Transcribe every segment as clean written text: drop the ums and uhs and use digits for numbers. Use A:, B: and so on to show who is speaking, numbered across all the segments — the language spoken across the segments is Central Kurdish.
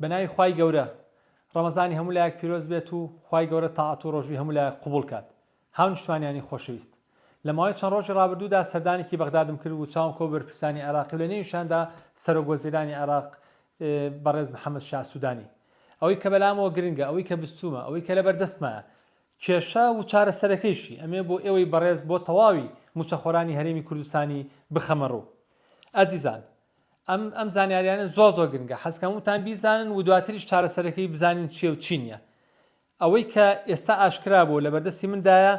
A: بەناوی خوای گەورە ڕەمەزانی هەموو لایەک پیرۆز بێت و خوای گەورە تاعات و ڕۆژی هەموو لایەک قبول کات. هاو نیشتوانیانی خۆشەویست لە ماوەی چەند ڕۆژی ڕابردوودا سەردانێکی بەغدادم کرد و چاوم کۆ بەرپرسانی عێراقی و لە نێویشاندا سەرۆکوەزیرانی عێراق بەڕێز محەممەد شاه سوودانی. ئەوەی کە بەلامەوە گرنگە، ئەوەی کە بستومە، ئەوەی کە لەبەردەستمایە کێشە و چارەسەرەکەیشی ئەمێ بۆ ئێوەی بەڕێز بۆ تەواوی موچەخۆرانی هەرێمی کوردستانی بخەمەڕوو. ئەزیزان، ئەم زانیاریانە زۆر گرنگە، حەزکەم وتان بیزانن و دواتریش چارەسەرەکەی بزانین چیە و چی نییە. ئەوەی کە ئێستا ئاشکرا بوو لە بەردەستی مندایە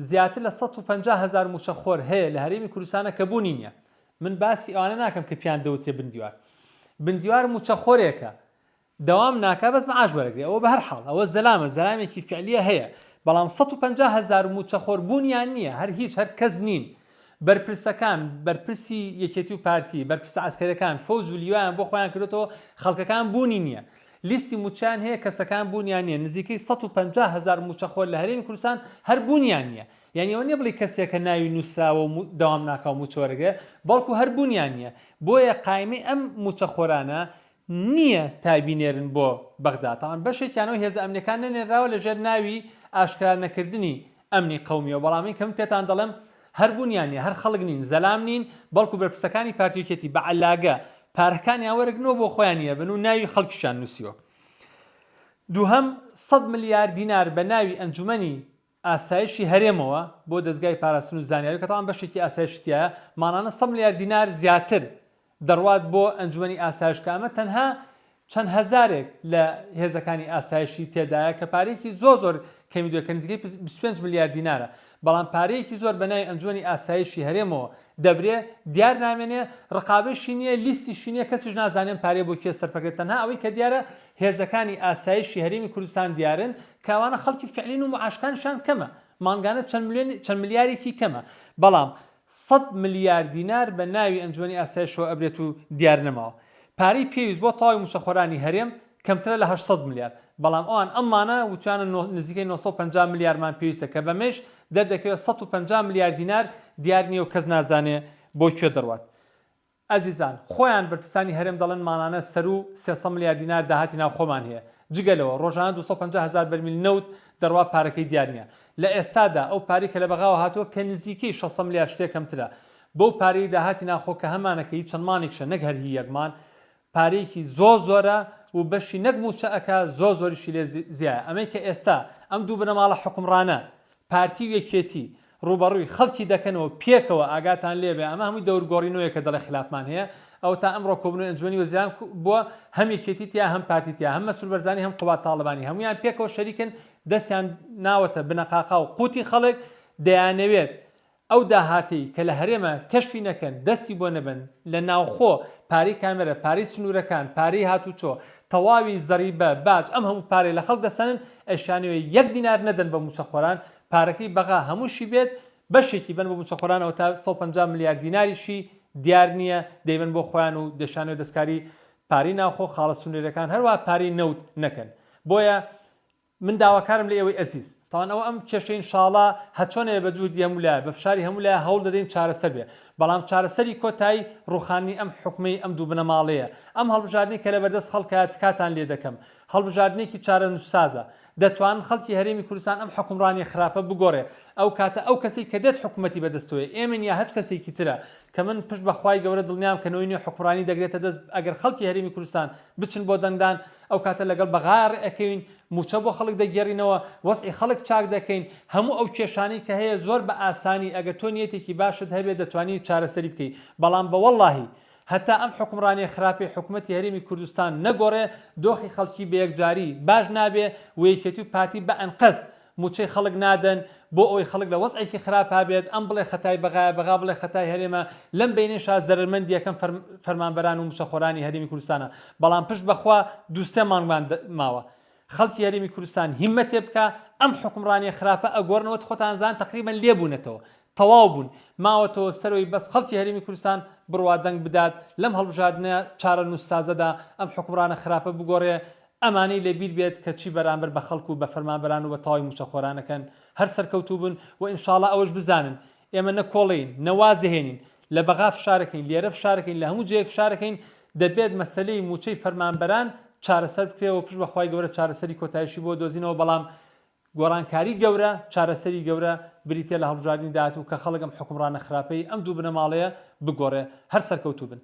A: زیاتر لە 150,000 موچەخۆر هەیە لە هەرێمی کوردستانە کە بوونی نییە. من باسی ئەوانە ناکەم کە پیان دەوتێ بندیوار. بندیوار موچەخۆرێکە دەوام ناکا بەس مەعاش وەرەگرێ، ئەوە بە هەر حاڵ ئەوە زەلامێکی فعلیە هەیە، بەڵام 150,000 موچەخۆر بوونیان نییە، هەر هیچ هەر کەس نین. بەرپرسەکان، بەرپرسی یەکێتی و پارتی، بەرپرسە عسکەرەکان، فەوج و لیوان بۆ خۆیان کردێتەوە، خەڵکەکان بوونی نییە. لیستی موچیان هەیە، کەسەکان بوونیان نییە. نزیکەی 150,000 موچەخۆر لە هەرێمی کوردستان هەر بوونیان نییە. یعنی ئەوە نییە بڵێ کەسێکە ناوی نووسراوە و دەوام ناکاو موچەوەرەگرێ، بەڵکو هەر بوونیان نییە. بۆیە قایمەی ئەم موچەخۆرانە نییە تابینێرن بۆ بەغدا. تاوان بەشێکیانەوە هێزە ئەمنیەکان نەنێراوە لەژێر ناوی ئاشکرا نەکردنی ئەمنی قەومیەوە، بەڵامی کەم پێتان دەڵێم هەر بوونیان نییە، هەر خەڵک نین، زەلام نین، بەڵکو بەرپرسەکانی پارتیەکێتی بە عەلاگە پارەکانیان وەرەگرنەوە بۆ خۆیان نییە بن و ناوی خەڵکیشان نووسیوە. دووهەم 100 ملیار دینار بە ناوی ئەنجومەنی ئاسایشی هەرێمەوە بۆ دەستگای پاراستن و زانیاری، کە تاوان بەشێکی ئاسایشتیە، مانانە 100 ملیار دینار زیاتر دەڕوات بۆ ئەنجومەنی ئاسایش، کە ئەمە تەنها چەند هەزارێک لە هێزەکانی ئاسایشی تێدایە کە پارەیەکی زۆر کەمی دووە، کە نزیکەی 25 ملیار دینارە، بەڵام پارەیەکی زۆر بەناوی ئەنجومەنی ئاسایشی هەرێمەوە دەبرێ، دیار نامێنێ، ڕقابەشی نییە، لیستیشی نییە، کەسیش نازانێن پارەیە بۆ کێ سەرفەکرێت. تەنها ئەوەی کە دیارە هێزەکانی ئاسایشی هەرێمی کوردستان دیارن، کەوانە خەڵکی فعلین و معاشکانشان کەمە، مانگانە چەند ملیارێکی کەمە، بەڵام 100 ملیار دینار بە ناوی ئەنجومەنی ئاسایشەوە ئەبرێت و دیار نەماوە. پارەی پێویست بۆ تەواوی موچەخۆرانی هەرێم کەمترە لە 800 ملیار، بەڵام ئەوان ئەمانە وتیانە نزیکەی 950 ملیارمان پێویستە، کە بەمێش دەردەکەوێت 150 ملیار دینار دیار نییە و کەس نازانێ بۆ کوێ دەڕوات. ئەزیزان، خۆیان بەرپرسانی هەرێم دەڵێن مانانە سەر و 300 ملیار دینار داهاتی ناو خۆمان هەیە، جگەلەوە ڕۆژانە 250,000 بەرمیل نەوت دەڕوات پارەکەی دیار نییە. لە ئێستادا ئەو پارەی کە لە بەغاوە هاتووە کە نزیکەی 600 ملیار شتێک کەمترە، بەو پارەی داهاتی ناخۆ کە هەمانەکەی چەند مانێکشە نەک هەر هی یەکمان، پارەیەکی زۆرە و بەشی نەک موچەکە زۆریشی لێ زیایە. ئەمەی کە ئێستا ئەم دوو بنەماڵە حکومڕانە پارتی و یەکێتی ڕوبەڕووی خەڵکی دەکەنەوە پێکەوە، ئاگاتان لێبێ ئەمە هەمووی دەورگۆڕینەوەیە کە دەڵێ خلافمان هەیە. ئەو تا ئەمڕۆ کۆبنەوەی ئەنجومەنی وەزیران بووە، هەم یەکێتی تیا، هەم پارتی تیا، هەم مەسوول بەرزانی، هەم قوات تاڵبانی، هەمویان پێکەوە شەریکن، دەستیان ناوەتە بنەقاقا و قوتی خەڵک دەیانەوێت ئەو داهاتی کە لە هەرێمە کەشفی نەکەن، دەستی بۆ نەبن، لە ناوخۆ پارەی کامێرە، پارەی سنوورەکان، پارەی هاتوچۆ، تەواوی زەریبە، باج، ئەم هەموو پارەی لە خەڵک دەسەنن، ئەشانەوەی 1 دینار نەدەن بە موچەخۆران، پارەکەی بەغا هەمووشی بێت بەشێکی بن بە موچەخۆرانەوە، تا 150 ملیار دیناریشی دیار نییە دەیبن بۆ خۆیان و دەشانەوە دەستکاری پارەی ناوخۆ، خاڵە سنوورەکان، هەروە پارەی نەوت نەکەن. بۆیە من داواکارم لە ئێوەی ئەزیز، تاوان ئەوە ئەم کێشەی ئینشاڵڵا هەچۆنێ بە جوودی هەمولایە بە فشاری هەمولایە هەوڵ دەدەین چارەسەر بێ، بەڵام چارەسەری کۆتایی ڕوخانی ئەم حکومەی ئەم دوو بنەماڵەیە. ئەم هەڵبژاردنەی کە لە بەردەست خەڵکە تکاتان لێ دەکەم، هەڵبژاردنێکی چارە نووسسازە، دەتوانن خەڵکی هەرێمی کوردستان ئەم حکومڕانی خراپە بگۆڕێ. ئەو کاتە ئەو کەسی کە دێت حکوومەتی بەدەستەوەی ئێمن یا هەچ کەسێکی ترە، کە من پشت بەخوای گەورە دڵنیام کە نەوەی نوێ حکومڕانی دەگرێتە دەست، ئەگەر خەڵکی هەرێمی کوردستان بچن بۆ دەنگدان، ئەو کاتە لەگەڵ بەغار ئەکەوین، موچە بۆ خەڵک دەگێڕینەوە، وەسعی خەڵک چاک دەکەین، هەموو ئەو کێشانەی کە هەیە زۆر بە ئاسانی ئەگەر تۆ نیەتێکی باشت هەبێت دەتوانیت چارەسەری بکەیت. بەڵام بەوەڵڵاهی هەتا ئەم حکومڕانی خراپی حکوومەتی هەرێمی کوردستان نەگۆڕێ، دۆخی خەڵکی بە یەکجاری باش نابێ و یەکێتی و پارتی بە ئەنقەس موچەی خەڵک نادەن بۆ ئەوەی خەڵک لە وەسعێکی خراپ هابێت، ئەم بڵێ خەتای بەغایە، بەغا بڵێ خەتای هەرێمە، لەم بینێشا زەرمەندی یەکەم فەرمانبەران و موچەخۆرانی هەرێمی کوردستانە. بەڵام پشت بەخوا دووسێ مانگمان ماوە خەڵکی هەرێمی کوردستان هیممەتێ بکە، ئەم حکومڕانی خراپە ئەگۆڕنەوە، خۆتان زان تقریبا لێبوونەتەوە، تەواو بوون، ماوەتەوە سەرەوەی بەس خەڵکی هەرێمی کوردستان بڕوا دەنگ بدات لەم هەڵبژاردنە چارە نووسسازەدا ئەم حکومڕانە خراپە بگۆڕێ، ئەمانەی لێبیر بێت کە چی بەرامبەر بە خەڵکو و بە فەرمانبەران و بە تەواوی موچەخۆرانەکەن هەر سەرکەوتوو بن. و ئینشاڵڵا ئەوەش بزانن ئێمە نەکۆڵین، نەوازهێنین، لە بەغا فشارەکەین، لێرە فشارەکەین، لە هەموو جێک فشارەکەین، دەبێت مەسەلەی موچەی فەرمانبەران چارەسەر بکرێەوە پشت بەخوای گەورە چارەسەری کۆتایشی بۆ دۆزینەوە بەڵام گۆڕانکاری گەورە چارەسەری گەورە بریتە لە هەڵبژاردننی داهات و کە خەڵک ئەم حکومڕانە خراپەی ئەم دوو بنەماڵەیە بگۆڕێ هەر سەرکەوتوو بن.